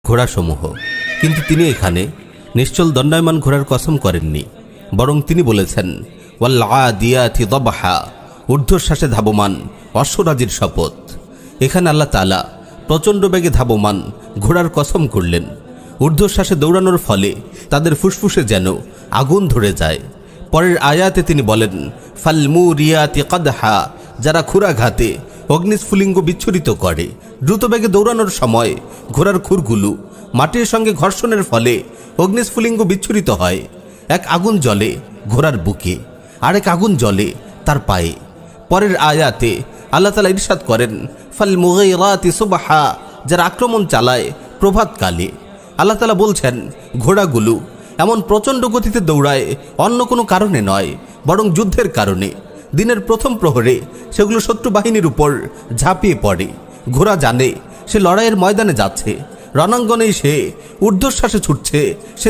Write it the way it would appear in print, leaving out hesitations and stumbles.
ঘোড়াসমূহ। কিন্তু তিনি এখানে নিশ্চল দণ্ডায়মান ঘোড়ার কসম করেননি, বরং তিনি বলেছেন ওয়াল আদিয়াতি দবহা, ঊর্ধ্বশ্বাসে ধাবমান অশ্বরাজির শপথ। এখানে আল্লাহ তাআলা প্রচণ্ড বেগে ধাবমান ঘোড়ার কসম করলেন। ঊর্ধ্বশ্বাসে দৌড়ানোর ফলে তাদের ফুসফুসে যেন আগুন ধরে যায়। পরের আয়াতে তিনি বলেন ফালমুরিয়াতি কদহা, যারা ক্ষুরাঘাতে অগ্নিস্ফুলিঙ্গ বিচ্ছুরিত করে। দ্রুতবেগে দৌড়ানোর সময় ঘোড়ার খুরগুলো মাটির সঙ্গে ঘর্ষণের ফলে অগ্নিস্ফুলিঙ্গ বিচ্ছুরিত হয়। এক আগুন জ্বলে ঘোড়ার বুকে, আরেক আগুন জ্বলে তার পায়ে। পরের আয়াতে আল্লাহ তাআলা ইরশাদ করেন ফালমুগীরাতি সুবহা, যারা আক্রমণ চালায় প্রভাতকালে। আল্লাহ তাআলা বলছেন ঘোড়াগুলো এমন প্রচণ্ড গতিতে দৌড়ায় অন্য কোনো কারণে নয়, বরং যুদ্ধের কারণে। দিনের প্রথম প্রহরে সেগুলো শত্রু বাহিনীর উপর ঝাঁপিয়ে পড়ে। ঘোড়া জানে সে লড়াইয়ের ময়দানে যাচ্ছে, রণাঙ্গনেই সে ঊর্ধ্বশ্বাসে ছুটছে, সে